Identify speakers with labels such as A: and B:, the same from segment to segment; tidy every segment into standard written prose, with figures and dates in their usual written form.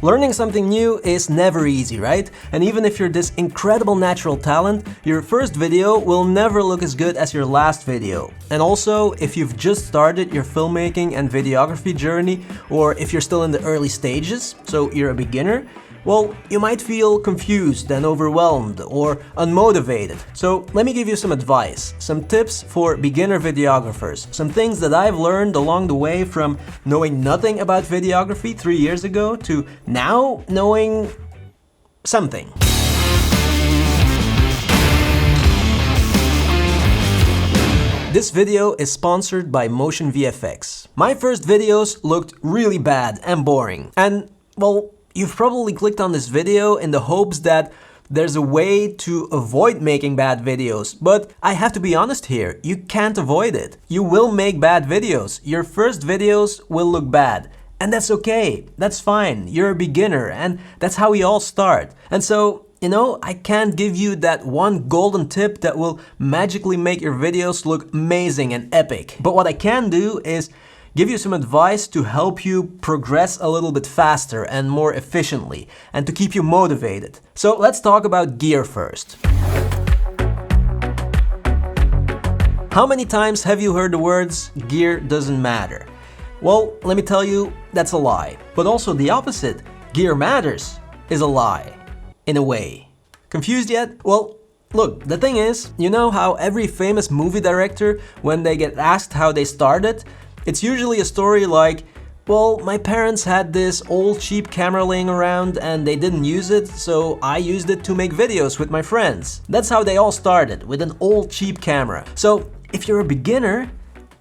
A: Learning something new is never easy, right? And even if you're this incredible natural talent, your first video will never look as good as your last video. And also, if you've just started your filmmaking and videography journey, or if you're still in the early stages, so you're a beginner, well, you might feel confused and overwhelmed or unmotivated. So let me give you some advice, some tips for beginner videographers, some things that I've learned along the way from knowing nothing about videography 3 years ago to now knowing something. This video is sponsored by Motion VFX. My first videos looked really bad and boring, and well, you've probably clicked on this video in the hopes that there's a way to avoid making bad videos, but I have to be honest here, you can't avoid it. You will make bad videos. Your first videos will look bad, and that's okay. That's fine. You're a beginner, and that's how we all start. And so, you know, I can't give you that one golden tip that will magically make your videos look amazing and epic. But what I can do is give you some advice to help you progress a little bit faster and more efficiently, and to keep you motivated. So let's talk about gear first. How many times have you heard the words, gear doesn't matter? Well, let me tell you, that's a lie. But also the opposite, gear matters, is a lie, in a way. Confused yet? Well, look, the thing is, you know how every famous movie director, when they get asked how they started, it's usually a story like, well, my parents had this old cheap camera laying around and they didn't use it, so I used it to make videos with my friends. That's how they all started, with an old cheap camera. So if you're a beginner,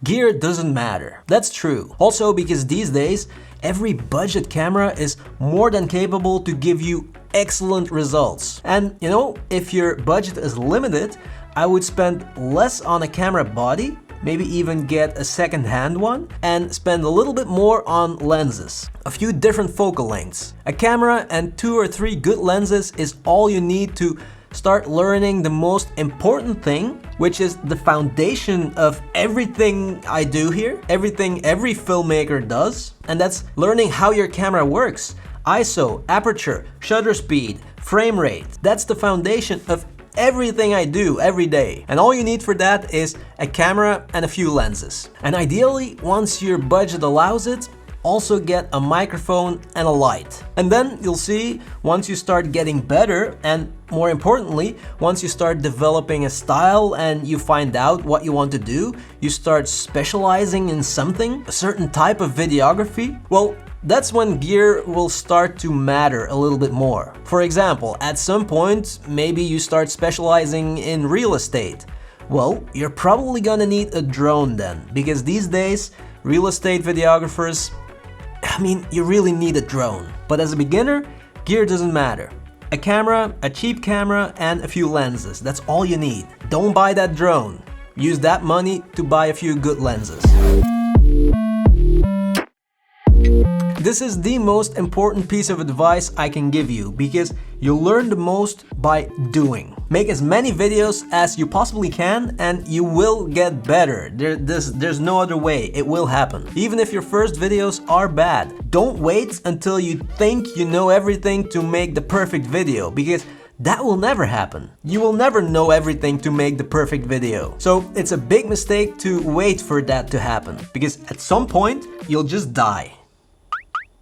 A: gear doesn't matter. That's true. Also because these days, every budget camera is more than capable to give you excellent results. And you know, if your budget is limited, I would spend less on a camera body, maybe even get a second-hand one, and spend a little bit more on lenses. A few different focal lengths. A camera and 2 or 3 good lenses is all you need to start learning the most important thing, which is the foundation of everything I do here, everything every filmmaker does, and that's learning how your camera works. ISO, aperture, shutter speed, frame rate. That's the foundation of everything I do every day. And all you need for that is a camera and a few lenses. And ideally, once your budget allows it, also get a microphone and a light. And then you'll see, once you start getting better, and more importantly, once you start developing a style and you find out what you want to do, you start specializing in something, a certain type of videography, well, that's when gear will start to matter a little bit more. For example, at some point, maybe you start specializing in real estate. Well, you're probably gonna need a drone then, because these days, real estate videographers, I mean, you really need a drone. But as a beginner, gear doesn't matter. A camera, a cheap camera, and a few lenses. That's all you need. Don't buy that drone. Use that money to buy a few good lenses. This is the most important piece of advice I can give you, because you'll learn the most by doing. Make as many videos as you possibly can and you will get better. There's no other way, it will happen. Even if your first videos are bad, don't wait until you think you know everything to make the perfect video, because that will never happen. You will never know everything to make the perfect video. So it's a big mistake to wait for that to happen, because at some point you'll just die.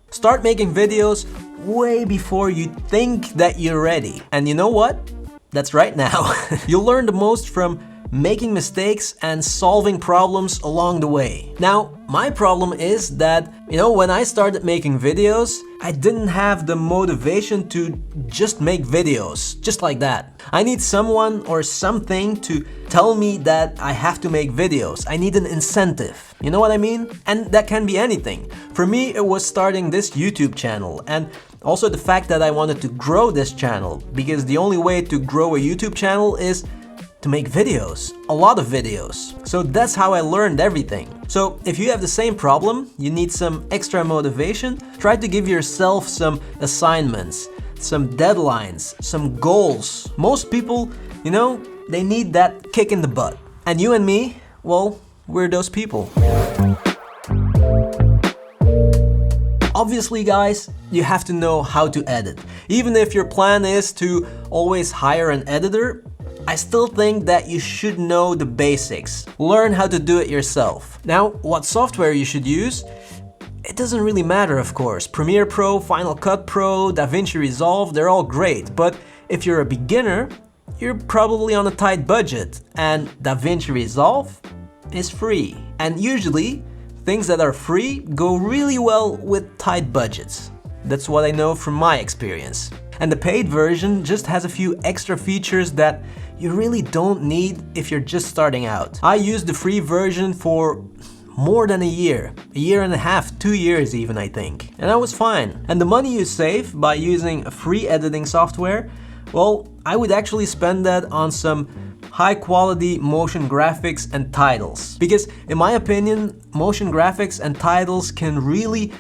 A: Start making videos way before you think that you're ready. And you know what? That's right now. You'll learn the most from making mistakes and solving problems along the way. Now, my problem is that, you know, when I started making videos, I didn't have the motivation to just make videos, just like that. I need someone or something to tell me that I have to make videos. I need an incentive. You know what I mean? And that can be anything. For me, it was starting this YouTube channel, and also the fact that I wanted to grow this channel, because the only way to grow a YouTube channel is to make videos, a lot of videos. So that's how I learned everything. So if you have the same problem, you need some extra motivation, try to give yourself some assignments, some deadlines, some goals. Most people, you know, they need that kick in the butt. And you and me, well, we're those people. Obviously, guys, you have to know how to edit. Even if your plan is to always hire an editor, I still think that you should know the basics. Learn how to do it yourself. Now, what software you should use? It doesn't really matter, of course. Premiere Pro, Final Cut Pro, DaVinci Resolve, they're all great. But if you're a beginner, you're probably on a tight budget, and DaVinci Resolve is free. And usually, things that are free go really well with tight budgets. That's what I know from my experience. And the paid version just has a few extra features that you really don't need if you're just starting out. I used the free version for more than a year and a half, 2 years even, I think. And I was fine. And the money you save by using a free editing software, well, I would actually spend that on some high quality motion graphics and titles. Because in my opinion, motion graphics and titles can really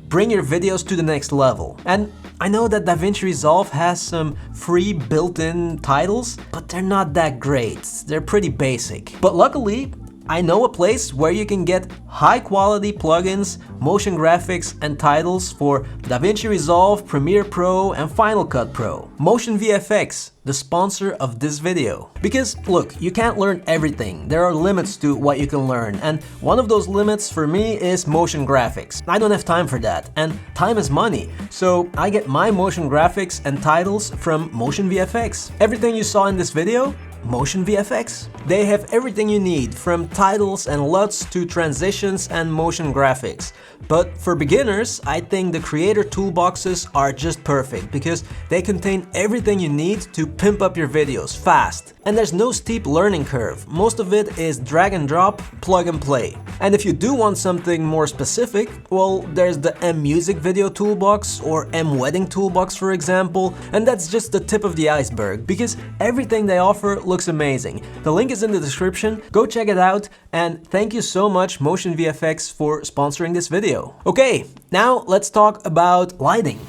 A: bring your videos to the next level. And I know that DaVinci Resolve has some free built-in titles, but they're not that great. They're pretty basic. But luckily, I know a place where you can get high quality plugins, motion graphics and titles for DaVinci Resolve, Premiere Pro and Final Cut Pro. Motion VFX, the sponsor of this video. Because look, you can't learn everything. There are limits to what you can learn, and one of those limits for me is motion graphics. I don't have time for that, and time is money. So I get my motion graphics and titles from Motion VFX. Everything you saw in this video, Motion VFX. They have everything you need, from titles and LUTs to transitions and motion graphics. But for beginners, I think the creator toolboxes are just perfect because they contain everything you need to pimp up your videos fast. And there's no steep learning curve. Most of it is drag and drop, plug and play. And if you do want something more specific, well, there's the M-Music video toolbox or M-Wedding toolbox, for example, and that's just the tip of the iceberg because everything they offer looks amazing. The link is in the description, go check it out, and thank you so much Motion VFX for sponsoring this video. Okay, now let's talk about lighting.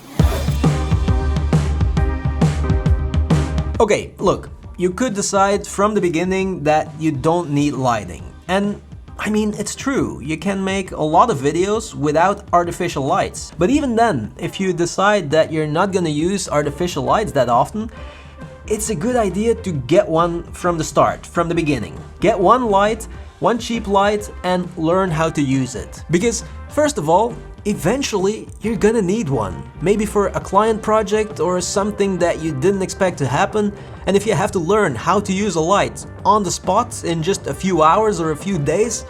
A: Okay, look, you could decide from the beginning that you don't need lighting. And I mean, it's true, you can make a lot of videos without artificial lights. But even then, if you decide that you're not gonna use artificial lights that often, it's a good idea to get one from the start, from the beginning. Get one light, one cheap light, and learn how to use it. Because, first of all, eventually you're gonna need one. Maybe for a client project or something that you didn't expect to happen. And if you have to learn how to use a light on the spot in just a few hours or a few days,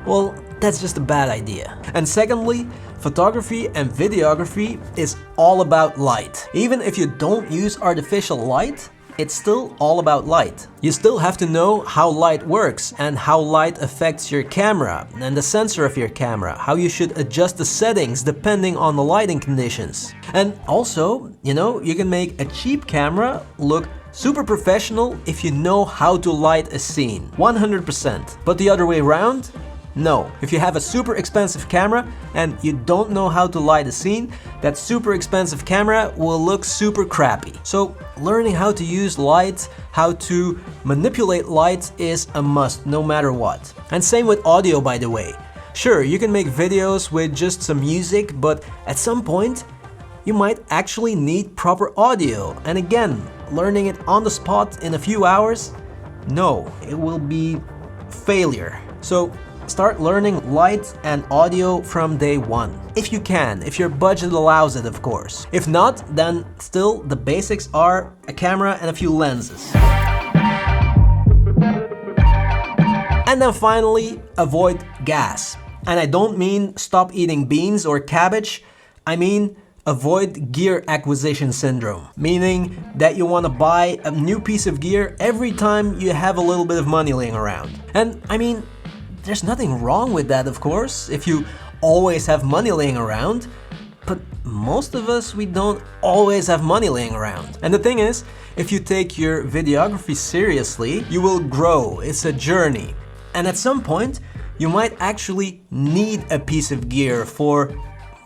A: well, that's just a bad idea. And secondly, photography and videography is all about light. Even if you don't use artificial light, it's still all about light. You still have to know how light works and how light affects your camera and the sensor of your camera, how you should adjust the settings depending on the lighting conditions. And also, you know, you can make a cheap camera look super professional if you know how to light a scene, 100%. But the other way around? No. If you have a super expensive camera and you don't know how to light a scene, that super expensive camera will look super crappy. So learning how to use light, how to manipulate light is a must no matter what. And same with audio, by the way. Sure, you can make videos with just some music, but at some point you might actually need proper audio. And again, learning it on the spot in a few hours, no, it will be failure. So start learning light and audio from day one. If you can, if your budget allows it, of course. If not, then still the basics are a camera and a few lenses. And then finally, avoid gas. And I don't mean stop eating beans or cabbage, I mean avoid gear acquisition syndrome, meaning that you want to buy a new piece of gear every time you have a little bit of money laying around. And I mean, there's nothing wrong with that, of course, if you always have money laying around, but most of us, we don't always have money laying around. And the thing is, if you take your videography seriously, you will grow. It's a journey. And at some point, you might actually need a piece of gear for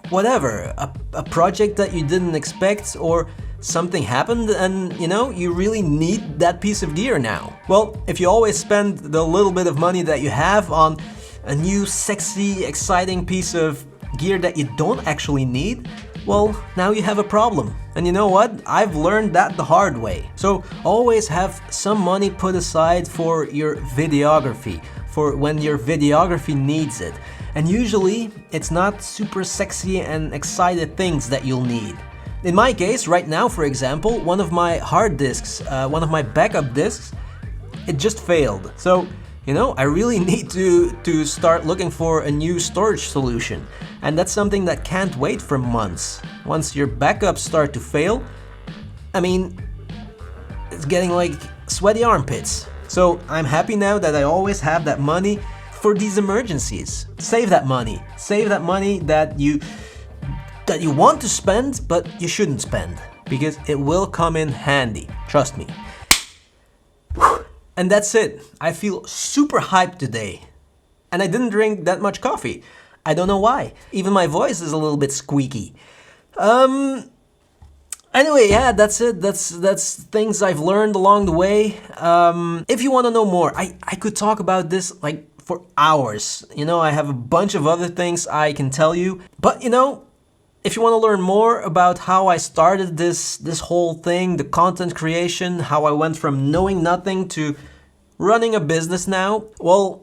A: whatever, a project that you didn't expect, or something happened and, you know, you really need that piece of gear now. Well, if you always spend the little bit of money that you have on a new, sexy, exciting piece of gear that you don't actually need, well, now you have a problem. And you know what? I've learned that the hard way. So always have some money put aside for your videography, for when your videography needs it. And usually, it's not super sexy and excited things that you'll need. In my case, right now, for example, one of my hard disks, one of my backup disks, it just failed. So, you know, I really need to start looking for a new storage solution. And that's something that can't wait for months. Once your backups start to fail, I mean, it's getting like sweaty armpits. So I'm happy now that I always have that money for these emergencies. Save that money. Save that money that you want to spend, but you shouldn't spend. Because it will come in handy. Trust me. And that's it. I feel super hyped today. And I didn't drink that much coffee. I don't know why. Even my voice is a little bit squeaky. Anyway, yeah, that's it. That's things I've learned along the way. If you want to know more, I could talk about this like for hours. You know, I have a bunch of other things I can tell you. But you know, if you want to learn more about how I started this whole thing, the content creation, how I went from knowing nothing to running a business now, well,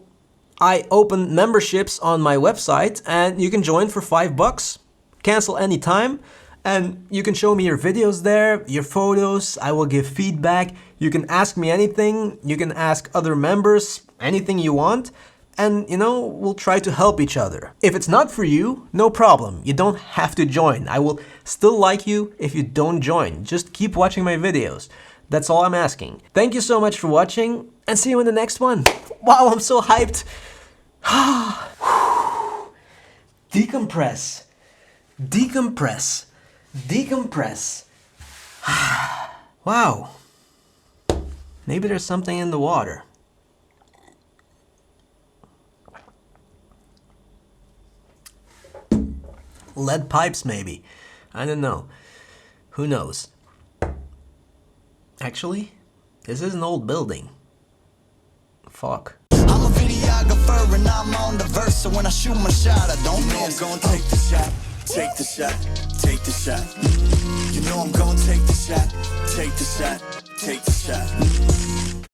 A: I opened memberships on my website and you can join for $5. Cancel anytime and you can show me your videos there, your photos, I will give feedback, you can ask me anything, you can ask other members anything you want, and you know, we'll try to help each other. If it's not for you, no problem, you don't have to join. I will still like you if you don't join. Just keep watching my videos. That's all I'm asking. Thank you so much for watching and see you in the next one. Wow, I'm so hyped. Decompress. Decompress. Decompress. Wow. Maybe there's something in the water. Lead pipes, maybe. I don't know. Who knows? Actually, this is an old building. Fuck.
B: I'm a videographer and I'm on the verse, so when I shoot my shot, I don't know I'm gonna take the shot, take the shot, take the shot. You know I'm gonna take the shot, take the shot, take the shot.